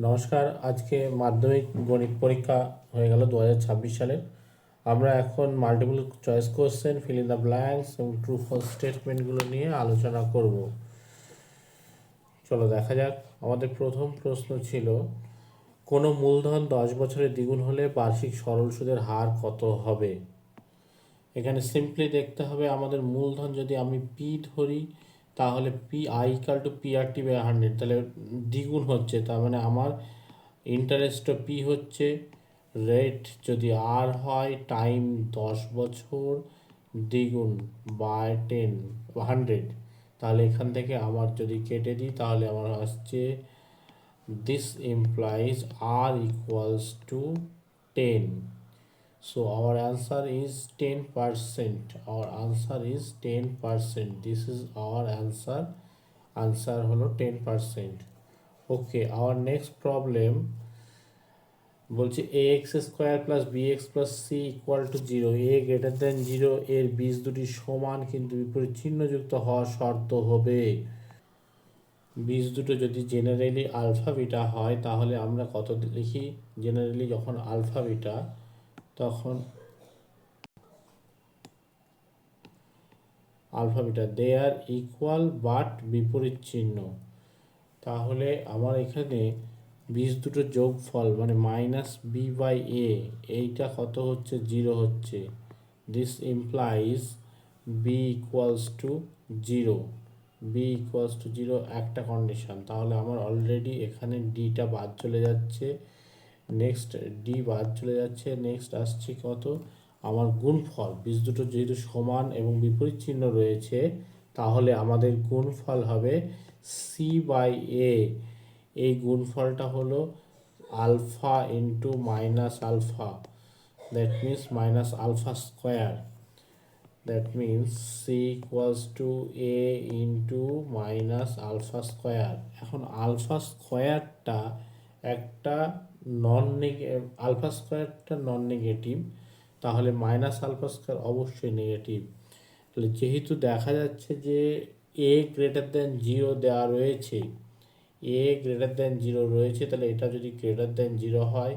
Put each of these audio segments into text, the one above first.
নমস্কার। আজকে মাধ্যমিক গণিত পরীক্ষা হয়ে গেল 2026 সালের। আমরা এখন multiple choice question, fill in the blanks এবং ট্রু ফলস স্টেটমেন্টগুলো নিয়ে আলোচনা করব। চলো দেখা যাক। আমাদের প্রথম প্রশ্ন ছিল, কোনো মূলধন 10 বছরে দ্বিগুণ হলে বার্ষিক সরল সুদের হার কত হবে? এখানে সিম্পলি দেখতে হবে, আমাদের মূলধন যদি আমি পি ধরি, তাহলে P I equal to P R T by 100, তাহলে দ্বিগুণ হচ্ছে, তার মানে আমার ইন্টারেস্টও পি হচ্ছে, রেট যদি আর হয়, টাইম 10 বছর, দ্বিগুণ বাই 100। তাহলে এখান থেকে আমার যদি কেটে দিই তাহলে আমার আসছে this implies R equals to 10. So our answer is 10%. Our answer is 10%. This is our answer. Answer হলো 10%. Okay, our next problem বলছে A X square plus B X plus C equal to 0, A greater than 0 এর বীজ দুটি সমান কিন্তু বিপরীত চিহ্নযুক্ত হওয়ার শর্ত হবে। বীজ দুটো যদি জেনারেলি আলফা বিটা হয় তাহলে আমরা কত লিখি? জেনারেলি যখন আলফা বিটা, তখন alpha beta they are equal but বিপরীত চিহ্ন। তাহলে আমার এখানে বীজ দুটো যোগফল মানে মাইনাস বি বাই এ, এইটা কত হচ্ছে? 0 হচ্ছে। This implies B equals to 0। B equals to 0 একটা কন্ডিশন। তাহলে আমার অলরেডি এখানে ডিটা বাদ চলে যাচ্ছে, নেক্সট ডি বাদ চলে যাচ্ছে, নেক্সট আসছে কত? আমার গুণফল। বীজ দুটো যেহেতু সমান এবং বিপরীত চিহ্ন রয়েছে, তাহলে আমাদের গুণফল হবে সি বাই এ। এই গুণফলটা হলো alpha into minus alpha, that means minus alpha square. That means C equals to A into minus alpha square. এখন আলফা স্কোয়ারটা একটা আলফা স্কোয়ারটা নন নেগেটিভ, তাহলে মাইনাস আলফা স্কোয়ার অবশ্যই নেগেটিভ। তাহলে যেহেতু দেখা যাচ্ছে যে এ গ্রেটার দেন 0 দেওয়া রয়েছে, এ গ্রেটার দেন 0 রয়েছে, তাহলে এটা যদি গ্রেটার দেন 0 হয়,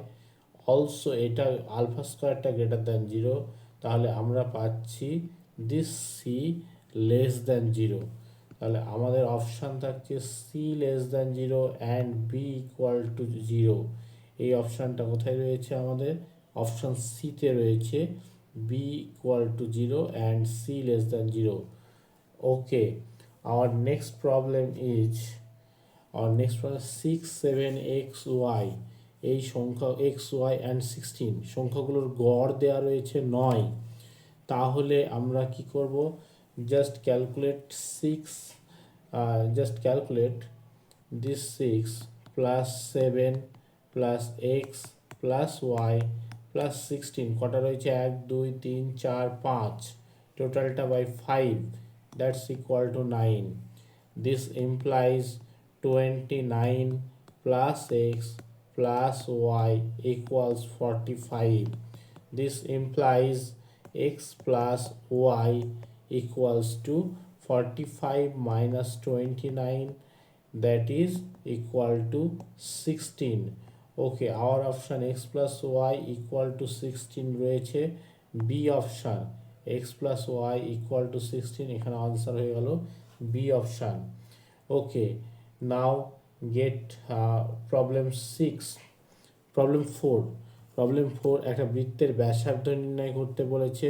অলসো এটা আলফা স্কোয়ারটা গ্রেটার দেন 0, তাহলে আমরা পাচ্ছি দিস সি লেস দেন 0। তাহলে আমাদের অপশান থাকছে C less than 0 and B equal to 0। এই অপশানটা কোথায় রয়েছে? আমাদের অপশান সিতে রয়েছে, B equal to 0 and C less than 0। Okay, our next problem is 6 7 x y। এই সংখ্যা এক্স ওয়াই অ্যান্ড 16 সংখ্যাগুলোর গড় দেওয়া রয়েছে 9। তাহলে আমরা কি করব? Just calculate 6, just calculate this 6 plus 7 plus X plus Y plus 16, কটা রয়েছে? 1 2 3 4 5, টোটালটা by 5, that's equal to 9। This implies 29 plus x plus y equals 45. This implies x plus y equals to 45 minus 29, that is equal to 16. Okay, our option x plus y equal to 16 রয়েছে। B option x plus y equal to 16, এখানে answer হয়ে গেল B option। Okay, now get problem 6, problem 4। problem 4 একটা বৃত্তের ব্যাসার্ধ নির্ণয় করতে বলেছে।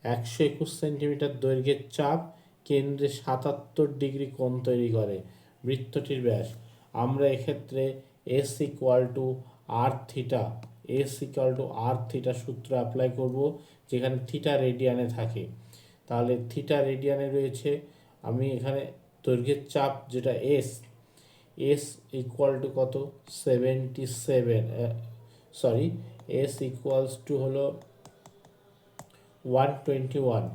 121 সেন্টিমিটার দৈর্ঘ্যের চাপ কেন্দ্রে 77 ডিগ্রি কোণ তৈরি করে বৃত্তটির ব্যাস। আমরা এক্ষেত্রে S equal to R theta, S equal to R theta সূত্র অ্যাপ্লাই করব, যেখানে থিটা রেডিয়ানে থাকে। তাহলে থিটা রেডিয়ানে রয়েছে, আমি এখানে দৈর্ঘ্যের চাপ যেটা এস, এস ইকুয়াল টু কত? 77, সরি, এস ইকুয়ালস টু হলো 121,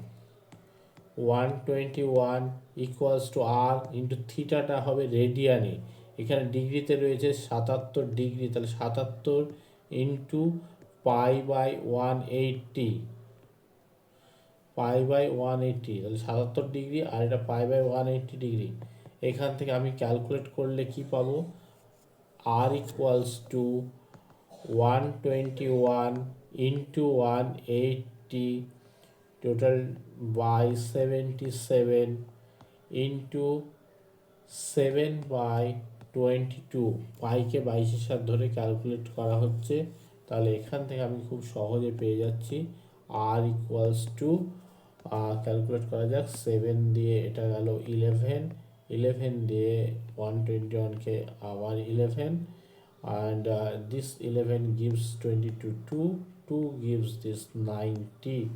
121 ইকুয়ালস টু আর ইন্টু থিটাটা হবে রেডিয়ানে, এখানে ডিগ্রিতে রয়েছে 77 ডিগ্রি, তাহলে 77 into pi by 180, pi by 180, তাহলে 77 ডিগ্রি, আর এটা পাই বাই 180 ডিগ্রি। এখান থেকে আমি ক্যালকুলেট করলে কি পাবো? r equals to 121 into 180 total by 77 into 7/22 পাইকে 22-এর সাথে ধরে ক্যালকুলেট করা হচ্ছে। তাহলে এখান থেকে আমি খুব সহজে পেয়ে যাচ্ছি r ইকুয়ালস টু ক্যালকুলেট করা যাক 7 দিয়ে এটা গেল 11 দিয়ে 121কে আবার 11 and this 11 gives 22 2 gives this 90,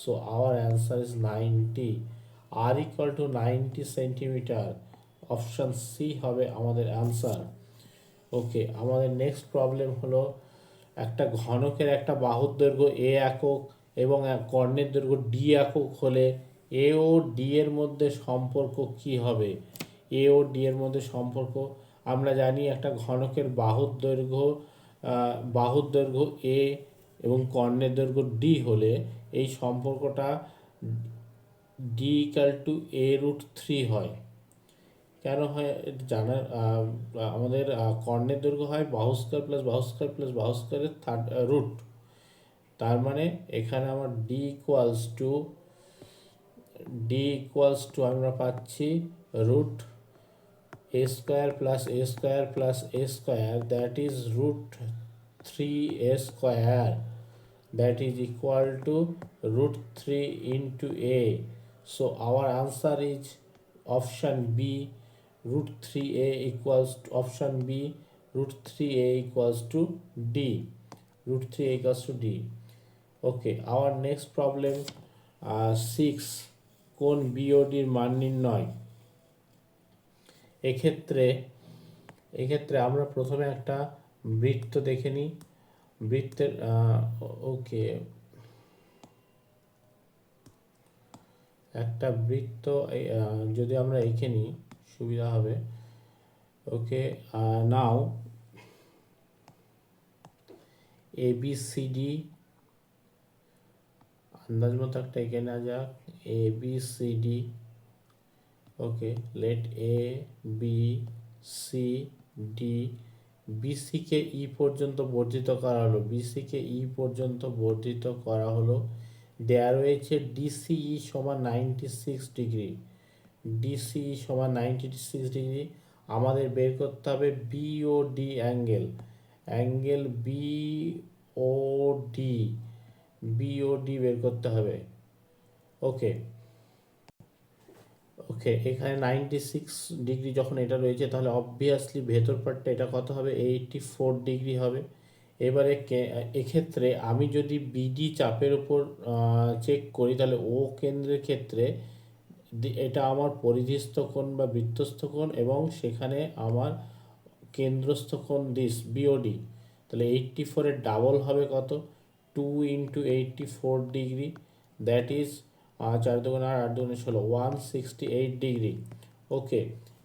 so our answer is 90, r equal to 90 centimetre, option C হবে আমাদের অ্যান্সার। ওকে, আমাদের নেক্সট প্রবলেম হলো একটা ঘনকের একটা বাহুর দৈর্ঘ্য এ একক এবং এক কর্ণের দৈর্ঘ্য ডি একক হলে এ ও ডি এর মধ্যে সম্পর্ক কি হবে? এ ও ডি এর মধ্যে সম্পর্ক আমরা জানি একটা ঘনকের বাহুর দৈর্ঘ্য এ এবং কর্ণের দৈর্ঘ্য ডি হলে এই সম্পর্কটা D equal to A root three হয়। কেন হয় এটা জানার আমাদের কর্ণের দৈর্ঘ্য হয় বাহু স্কয়ার প্লাস বাহু স্কয়ার প্লাস বাহু স্কয়ারের থার্ড রুট, তার মানে এখানে আমার ডি ইকুয়ালস টু আমরা পাচ্ছি root A square plus A square that is root 3a square that is equal to root 3 into a, so our answer is option B, root 3a equals to option B, root 3a equals to D, root 3a equals to D. Okay, our next problem 6, কোন BOD এর মান নির্ণয়। এক্ষেত্রে আমরা প্রথমে একটা বৃত্ত দেখে নিই। বৃত্তের ওকে, একটা বৃত্ত যদি আমরা এঁকে নিই সুবিধা হবে। ওকে, নাও ABCD আন্দাজ মতো একটা এঁকে নেওয়া যাক, ABCD। ওকে, লেট ABCD, বিসিকে ই পর্যন্ত বর্ধিত করা হলো, দেয়া রয়েছে ডিসিই সমান 96 ডিগ্রি, আমাদের বের করতে হবে বিওডি অ্যাঙ্গেল বিওডি বের করতে হবে। ওকে, এখানে 96 ডিগ্রি যখন এটা রয়েছে তাহলে অবভিয়াসলি ভেতর পার্টটা এটা কত হবে 84 ডিগ্রি হবে। এবারে এক্ষেত্রে আমি যদি বিডি চাপের উপর চেক করি তাহলে ও কেন্দ্রের ক্ষেত্রে এটা আমার পরিধিস্থ কোণ বা বৃত্তস্থ কোণ এবং সেখানে আমার কেন্দ্রস্থ কোণ দিস বিওডি, তাহলে 84 এর ডাবল হবে কত 2 ইন্টু 84 ডিগ্রি, দ্যাট ইজ 4 দুগুণ 8 দুগুণ 16 168 ডিগ্রি। ওকে,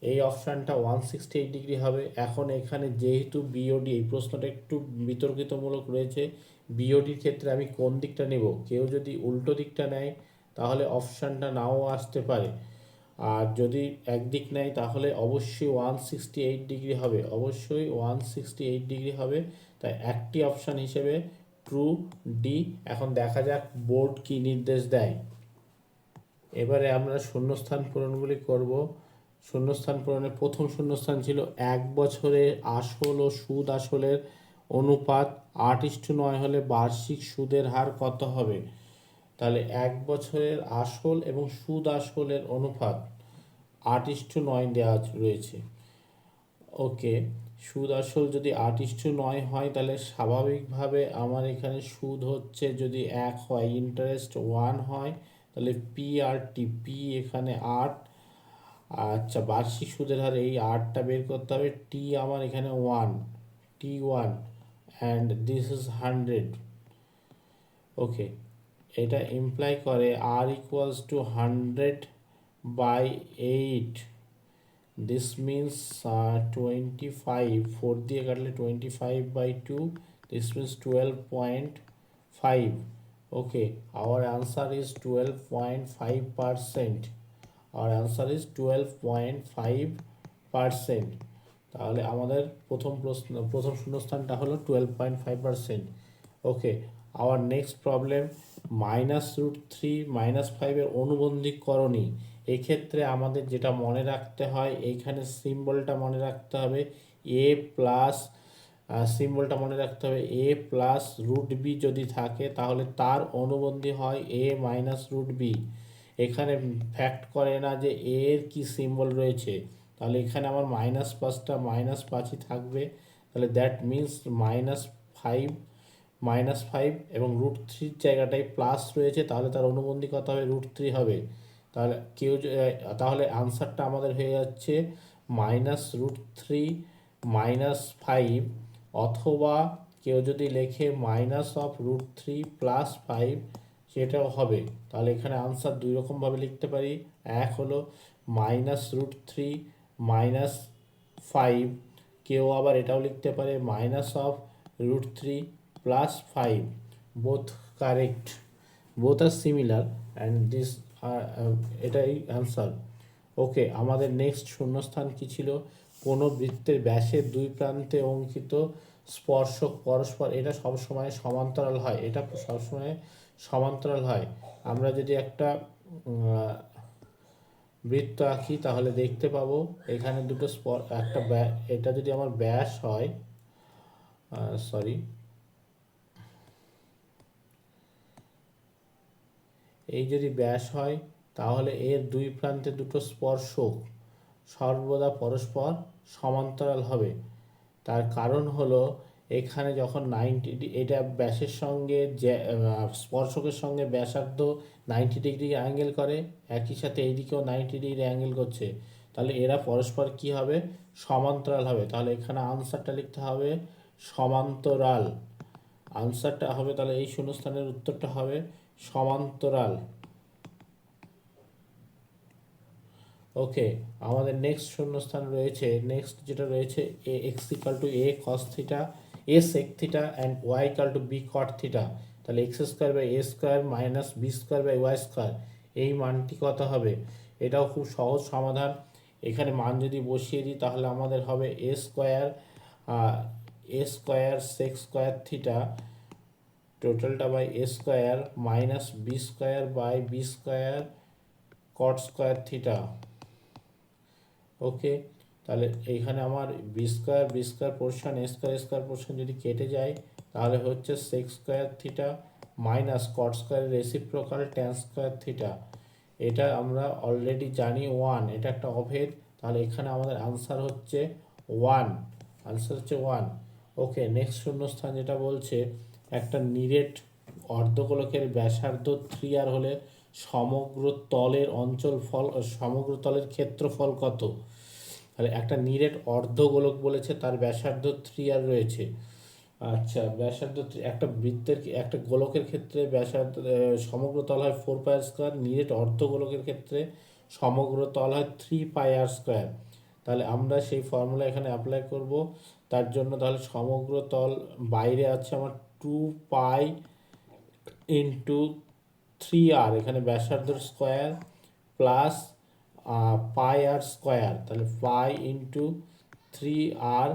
এই অপশানটা 168 ডিগ্রি হবে। এখন এখানে যেহেতু বিওডি, এই প্রশ্নটা একটু বিতর্কিতমূলক রয়েছে, বিওডির ক্ষেত্রে আমি কোন দিকটা নেব, কেউ যদি উল্টো দিকটা নেয় তাহলে অপশানটা নাও আসতে পারে, আর যদি একদিক নেয় তাহলে অবশ্যই 168 ডিগ্রি হবে, তাই একটি অপশান হিসেবে ট্রু ডি। এখন দেখা যাক বোর্ড কি নির্দেশ দেয়। এবারে আমরা শূন্যস্থান পূরণগুলি করব। শূন্যস্থান পূরণের প্রথম শূন্যস্থান ছিল 1 বছরের আসল ও সুদ আসলের অনুপাত 8:9 হলে বার্ষিক সুদের হার কত হবে? তাহলে 1 বছরের আসল এবং সুদ আসলের অনুপাত 8:9 দেওয়া রয়েছে। ওকে, সুদ আসল যদি 8:9 হয় তাহলে স্বাভাবিকভাবে আমার এখানে সুদ হচ্ছে যদি 1 হয়, ইন্টারেস্ট 1 হয়, তাহলে পি আর টি, পি এখানে 8, আচ্ছা বার্ষিক সুদের হার এই 8টা বের করতে হবে, টি আমার এখানে 1, T1 অ্যান্ড দিস ইজ 100। ওকে, এটা ইমপ্লাই করে আর ইকুয়ালস টু 100/8, this means 25, 4 দিয়ে কাটলে 25/2, this means 12.5. okay, our answer is 12.5%, our answer is 12.5%, তাহলে আমাদের প্রথম শূন্যস্থানটা হলো 12.5%। ওকে, আওয়ার নেক্সট প্রবলেম, -√3 -5 অনুবন্ধীকরণী। এক্ষেত্রে আমাদের যেটা মনে রাখতে হয়, এইখানে সিম্বলটা মনে রাখতে হবে এ প্লাস, সিম্বলটা মনে রাখতে হবে এ প্লাস √b যদি থাকে তাহলে তার অনুবন্ধী হয় a মাইনাস √b। এখানে ফ্যাক্ট করে না যে এর কি সিম্বল রয়েছে, তাহলে এখানে আমার -5টা -5ই থাকবে। তাহলে দ্যাট মিন্স -5 এবং √3 জায়গাটায় প্লাস রয়েছে, তাহলে তার অনুবন্ধী কত হবে, √3 হবে। তাহলে তাহলে আনসারটা আমাদের হয়ে যাচ্ছে -√3 -5, অথবা কেউ যদি লেখে -√3 + 5 সেটাও হবে। তাহলে এখানে আনসার দুই রকমভাবে লিখতে পারি। এক হলো -√3 -5, কেউ আবার এটাও লিখতে পারে -√3 + 5। Both correct, both are similar and this এটাই অ্যান্সার। ওকে, আমাদের নেক্সট শূন্যস্থান কি ছিল, কোনো বৃত্তের ব্যাসের দুই প্রান্তে অঙ্কিত স্পর্শক পরস্পর, এটা সবসময় সমান্তরাল হয়, এটা সবসময় সমান্তরাল হয়। আমরা যদি একটা বৃত্ত আঁকি তাহলে দেখতে পাবো এখানে দুটো একটা এটা যদি আমার ব্যাস হয়, সরি, এই যদি ব্যাস হয় তাহলে এর দুই প্রান্তে দুটো স্পর্শক সর্বদা পরস্পর সমান্তরাল হবে। তার কারণ হলো এখানে যখন 90, এটা ব্যাসের সঙ্গে যে স্পর্শকের সঙ্গে ব্যাসার্ধ 90 ডিগ্রি অ্যাঙ্গেল করে, একই সাথে এইদিকেও 90 ডিগ্রি অ্যাঙ্গেল করছে, তাহলে এরা পরস্পর কি হবে, সমান্তরাল হবে। তাহলে এখানে আনসারটা লিখতে হবে সমান্তরাল। আনসারটা হবে তাহলে এই শূন্যস্থানের উত্তরটা হবে সমান্তরাল। ওকে, আমাদের নেক্সট শূন্যস্থান রয়েছে, নেক্সট যেটা রয়েছে x = a cos θ, s sec θ and y = b cot θ। তাহলে x² / a² - b² / y², এই মানটি কত হবে? এটাও খুব সহজ সমাধান। এখানে মান যদি বসিয়ে দিই তাহলে আমাদের হবে a² sec² θ টোটালটা by a² - b² / b² cot² θ। ওকে, তাহলে এইখানে আমার b² পোর্শন a² পোর্শন যদি কেটে যায় তাহলে হচ্ছে sec² θ minus cot² reciprocal tan² θ। এটা আমরা অলরেডি জানি 1, এটা একটা অভেদ, তাহলে এখানে আমাদের আনসার হচ্ছে 1, আনসার হচ্ছে 1। ওকে, নেক্সট শূন্যস্থান যেটা বলছে একটা নিরেট অর্ধগোলকের ব্যাসার্ধ 3r হলে সমগ্র তলের সমগ্র তলের ক্ষেত্রফল কত? তাহলে একটা নিরেট অর্ধগোলক বলেছে, তার ব্যাসার্ধ 3r রয়েছে। আচ্ছা, ব্যাসার্ধ একটা বৃত্তের একটা গোলকের ক্ষেত্রে ব্যাসার্ধ সমগ্র তল হয় 4πr², নিরেট অর্ধগোলকের ক্ষেত্রে সমগ্র তল হয় 3πr²। তাহলে আমরা সেই ফর্মুলা এখানে অ্যাপ্লাই করব। তার জন্য তাহলে সমগ্র তল বাইরে আছে আমার 2π × 3r, এখানে ব্যাসার্ধের স্কোয়ার প্লাস πr², তাহলে পাই ইন্টু 3r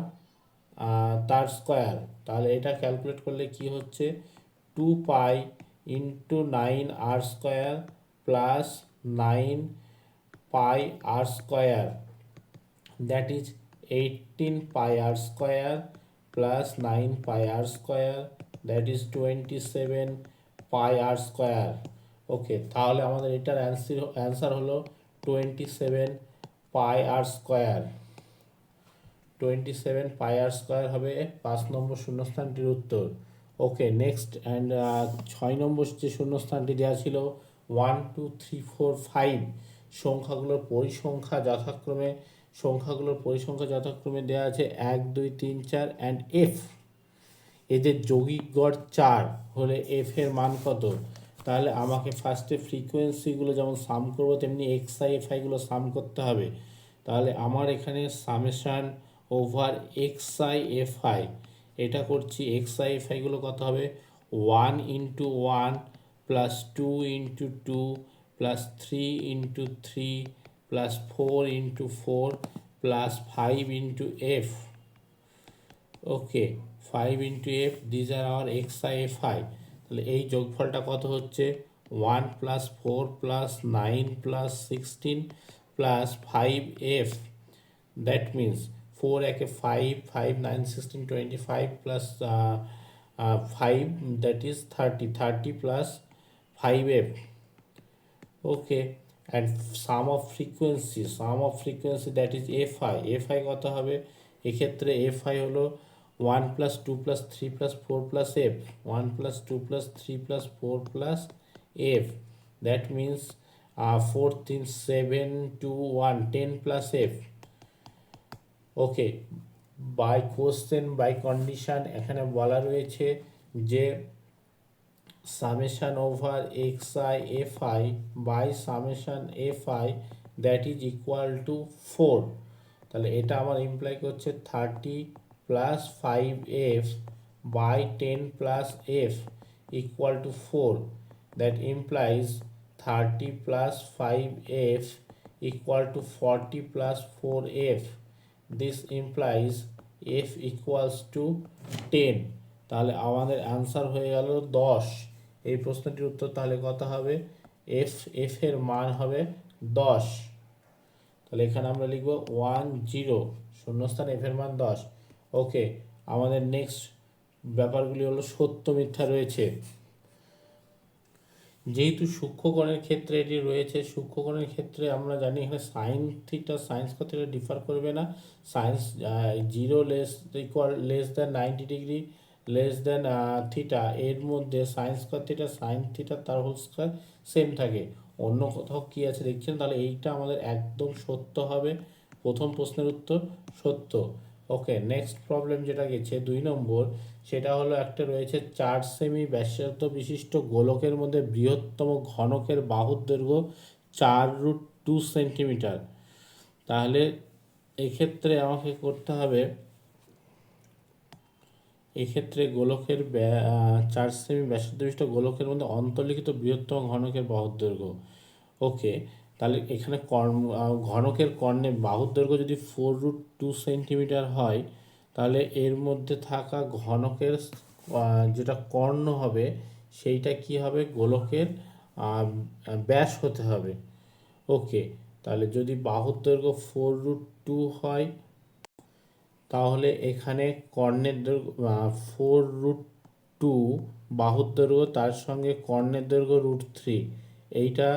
তার স্কোয়ার। তাহলে এটা ক্যালকুলেট করলে কি হচ্ছে, 2π × 9r² plus 9πr², that is 18πr² plus 9πr², that is 27πr²। ওকে, তাহলে আমাদের এটার অ্যান্সার হলো 27πr²। 27πr² হবে 5 নম্বর শূন্যস্থানটির উত্তর। ওকে, নেক্সট অ্যান্ড 6 নম্বর যে শূন্যস্থানটি দেওয়া ছিল 1 2 3 4 5 সংখ্যাগুলোর পরিসংখ্যা যথাক্রমে দেওয়া আছে 1 2 3 4 অ্যান্ড f। এদের যৌগিক গড় 4 হলে f এর মান কত? তাহলে আমাকে ফার্স্টে ফ্রিকোয়েন্সিগুলো যেমন সাম করবো তেমনি xi fi সাম করতে হবে। তাহলে আমার এখানে সামেশান ওভার xi fi, এটা করছি, xi fi কত হবে, 1 × 1 plus 2 × 2 plus 3 × 3 plus 4 × 4 plus 5 into f. Okay, 5 into f, these are our xi fi. তাহলে এই যোগফলটা কত হচ্ছে 1 plus 4 plus 9 plus 16 plus 5f. That means 4 একে 5, 5 9 16 25 plus 5, that is 30, 30 plus 5f. Okay, and sum of frequency, that is fi কত হবে এক্ষেত্রে fi হলো 1 plus 2 plus 3 plus 4 plus f, 1 plus 2 plus 3 plus 4 plus f. That means 4 3 7 2 1 10 plus f. Okay, by question by condition এখানে বলা রয়েছে যে summation over xi fi by summation fi, that is equal to 4. তাহলে এটা আমার imply করছে 30 plus 5f by 10 plus f equal to 4. That implies 30 plus 5f equal to 40 plus 4f. This implies f equals to 10. তাহলে আমাদের answer হয়ে গেল 10। এই প্রশ্নটির উত্তর তাহলে কত হবে, এফ এর মান হবে 10। তাহলে এখানে আমরা লিখব 10, শূন্যস্থান এফ এর মান 10। ওকে, আমাদের নেক্সট ব্যাপারগুলি হলো সত্য মিথ্যা রয়েছে। যেহেতু সূক্ষ্মকোণের ক্ষেত্রে এটি রয়েছে, সূক্ষ্মকোণের ক্ষেত্রে আমরা জানি এখানে sine theta sine square theta differ করবে না। Science 0 less than 90 degree less than theta, এর মধ্যে sine square theta sine theta তার হোল স্কয়ার সেম থাকে। অন্য কোথাও কী আছে দেখছেন, তাহলে এইটা আমাদের একদম সত্য হবে। প্রথম প্রশ্নের উত্তর সত্য। ওকে, নেক্সট প্রবলেম যেটা গেছে 2 নম্বর, সেটা হলো একটা রয়েছে 4 সেমি ব্যাসার্ধ বিশিষ্ট গোলকের মধ্যে বৃহত্তম ঘনকের বাহুর দৈর্ঘ্য 4√2 সেন্টিমিটার। তাহলে এক্ষেত্রে আমাকে করতে হবে, এক্ষেত্রে গোলকের 4 সেমি ব্যাসার্ধ বিশিষ্ট গোলকের মধ্যে অন্তর্লিখিত বৃহত্তম ঘনকের বাহুর দৈর্ঘ্য। ওকে, তাহলে এখানে ঘনকের কর্ণের বাহুর দৈর্ঘ্য যদি 4√2 সেন্টিমিটার হয়, তাহলে এর মধ্যে থাকা ঘনকের যেটা কর্ণ হবে সেইটা কি হবে, গোলকের ব্যাস হতে হবে। ওকে, তাহলে যদি বাহুর দৈর্ঘ্য 4√2 হয়, তাহলে এখানে কর্ণের দৈর্ঘ্য 4√2 বাহুর দৈর্ঘ্য, তার সঙ্গে কর্ণের দৈর্ঘ্য √3, এইটা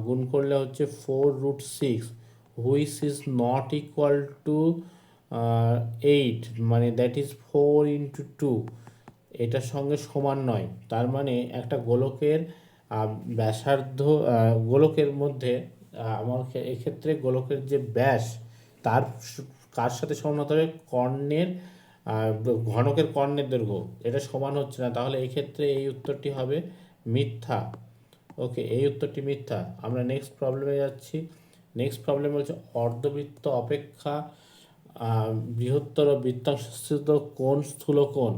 গুণ করলে হচ্ছে 4√6, which is not equal to 8, মানে দ্যাট ইজ 4 into 2, এটার সঙ্গে সমান নয়। তার মানে একটা গোলকের ব্যাসার্ধ, গোলকের মধ্যে আমার এক্ষেত্রে গোলকের যে ব্যাস তার কার সাথে সমান হতে হবে, কর্ণের ঘনকের কর্ণের দৈর্ঘ্য, এটা সমান হচ্ছে না। তাহলে এক্ষেত্রে এই উত্তরটি হবে মিথ্যা। ওকে, এই উত্তরটি মিথ্যা। আমরা নেক্সট প্রবলেমে যাচ্ছি। নেক্সট প্রবলেম হচ্ছে অর্ধবৃত্ত অপেক্ষা বৃহত্তর বৃত্তাংশস্থিত কোণ স্থূলকোণ।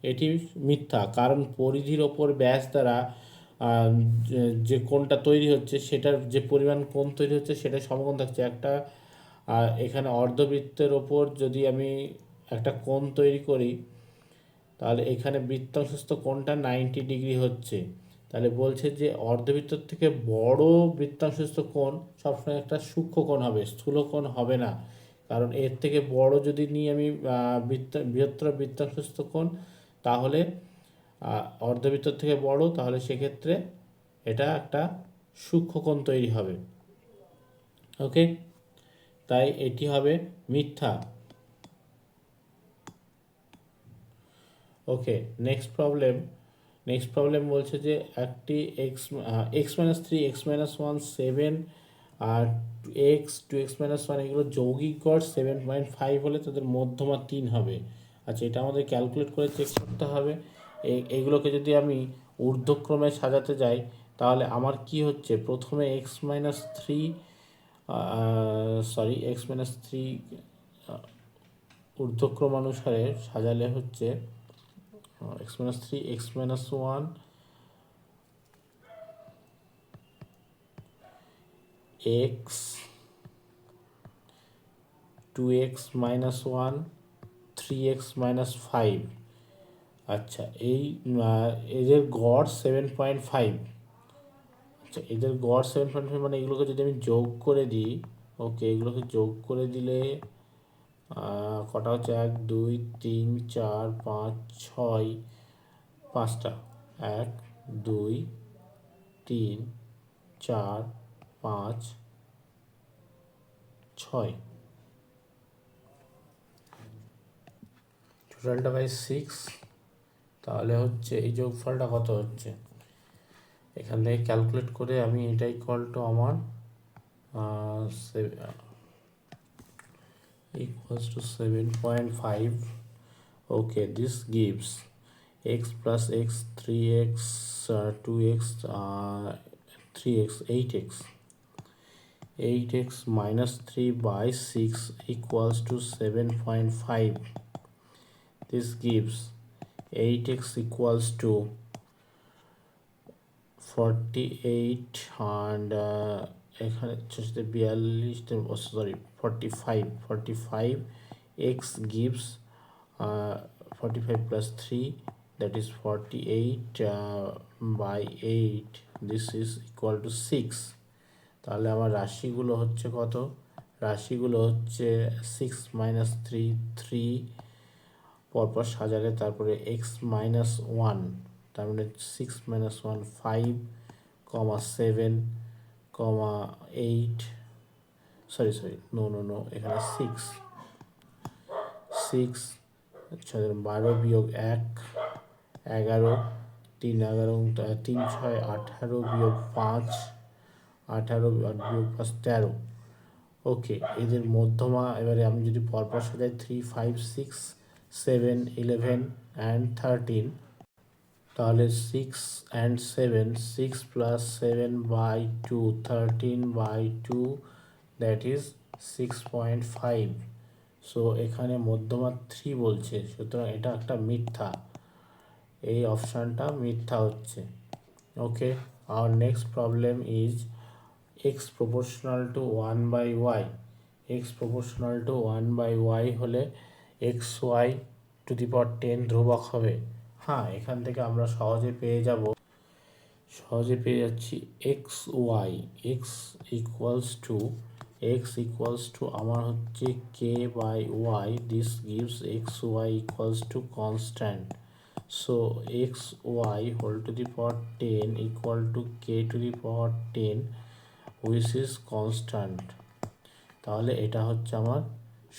এটি মিথ্যা, কারণ পরিধির ওপর ব্যাস দ্বারা যে কোণটা তৈরি হচ্ছে সেটার যে পরিমাণ কোণ তৈরি হচ্ছে সেটা সমকোণ থাকছে। একটা এখানে অর্ধবৃত্তের ওপর যদি আমি একটা কোণ তৈরি করি, তাহলে এখানে বৃত্তাংশস্থ কোণটা 90 ডিগ্রি হচ্ছে। তাহলে বলছে যে অর্ধবৃত্তর থেকে বড় বৃত্তাংশস্থ কোণ সবসময় একটা সূক্ষ্ম কোণ হবে, স্থূল কোণ হবে না। কারণ এর থেকে বড় যদি নিই আমি বৃহত্তর বৃত্তাংশস্থ কোণ, তাহলে অর্ধবৃত্তর থেকে বড়, তাহলে সেক্ষেত্রে এটা একটা সূক্ষ্ম কোণ তৈরি হবে। ওকে, তাই এটি হবে মিথ্যা। ওকে, নেক্সট প্রবলেম বলছে যে একটি x-3 x-1 7 আর x 2x-1 এগুলো যৌগিক গড় 7.5 হলে তাদের মধ্যমা 3 হবে। আচ্ছা, এটা আমাদের ক্যালকুলেট করে চেক করতে হবে। এইগুলোকে যদি আমি ঊর্ধ্বক্রমে সাজাতে যাই, তাহলে আমার কি হচ্ছে, প্রথমে x-3 ঊর্ধ্বক্রম অনুসারে সাজালে হচ্ছে x-3 x-1 x 2x minus one, 3x minus five. আচ্ছা এদের গড় 7.5। আচ্ছা এদের গড় 7.5 মানে এগুলোকে যদি আমি যোগ করে দিই, ওকে এগুলোকে যোগ করে দিলে কটা হচ্ছে, 1 2 3 4 5 6, পাঁচটা, 1 2 3 4 5 6, টোটালটা বাই 6। তাহলে হচ্ছে এই যোগফলটা কত হচ্ছে, এখান থেকে ক্যালকুলেট করে আমি এটা ইকুয়াল টু আমার equals to 7.5. Okay, this gives x plus x, 3x, 2x, 3x, 8x. 8x minus 3 by 6 equals to 7.5. This gives 8x equals to 48 and এখানে হচ্ছে 42, sorry 45 x gives 45 plus 3, that is 48 by 8, this is equal to 6. তাহলে আমার রাশিগুলো হচ্ছে কত, রাশিগুলো হচ্ছে 6 minus 3 3 পরপর সাজালে, তারপরে x minus 1, তার মানে 6 minus 1 5, 7, 8, সরি নো এখানে 6 12 বিয়োগ 1 11, 3 11 3 6 18 বিয়োগ 5 18 বিয়োগ 5 13। ওকে এদের মধ্যমা এবারে আমি যদি পরপর সাজাই 3 5 6 7 11 and 13, তাহলে 6 and 7, 6 plus 7 by 2, 13 by 2, that is 6.5. So এখানে মধ্যমা 3 বলছে, সুতরাং এটা একটা মিথ্যা, এই অপশানটা মিথ্যা হচ্ছে। ওকে, our next problem is x proportional to 1 by y. x proportional to 1 by y হলে xy to the power 10 ধ্রুবক হবে। হ্যাঁ, এখান থেকে আমরা সহজে পেয়ে যাচ্ছি x equals to আমার হচ্ছে k by y, this gives xy equals to constant, so xy whole to the power 10 equal to k to the power 10 which is constant। তাহলে এটা হচ্ছে আমার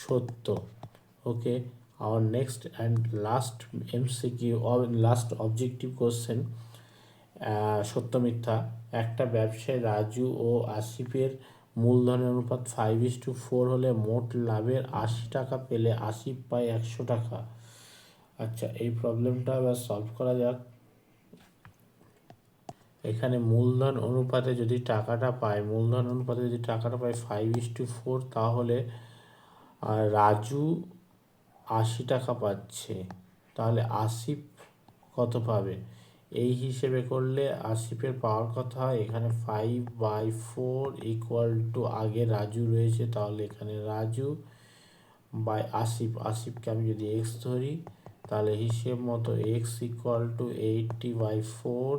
সত্য। ওকে, our next and last MCQ or last objective question, সত্য মিথ্যা। একটা ব্যবসায় রাজু ও আসিফের মূলধনের অনুপাত 5:4 হলে মোট লাভের 80 টাকা পেলে আসিফ পায় 100 টাকা। আচ্ছা এই প্রবলেমটা এবার সলভ করা যাক। এখানে মূলধন অনুপাতে যদি টাকাটা পায় 5:4, তাহলে রাজু 80 টাকা পাচ্ছে, তাহলে আসিফ কত পাবে? এই হিসেবে করলে আসিফের পাওয়ার কথা এখানে 5/4 ইকুয়াল টু, আগে রাজু রয়েছে তাহলে এখানে রাজু বাই আসিফকে আমি যদি এক্স ধরি, তাহলে হিসেব মতো এক্স ইকুয়াল টু 80/4,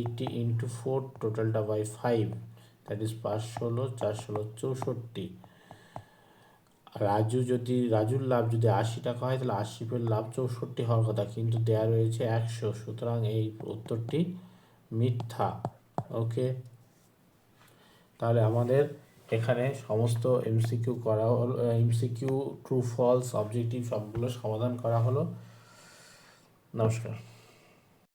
80 ইন্টু 4, টোটালটা বাই 5, দ্যাট ইজ 5 16 4 16 64। রাজুর লাভ যদি 80 টাকা হয় তাহলে আসিফের লাভ 64 হওয়ার কথা, কিন্তু দেয়া রয়েছে 100, সুতরাং এই উত্তরটি মিথ্যা। ওকে, তাহলে আমাদের এখানে সমস্ত এমসিকিউ করা হলো, এমসিকিউ ট্রু ফলস অবজেক্টিভ সবগুলো সমাধান করা হলো। নমস্কার।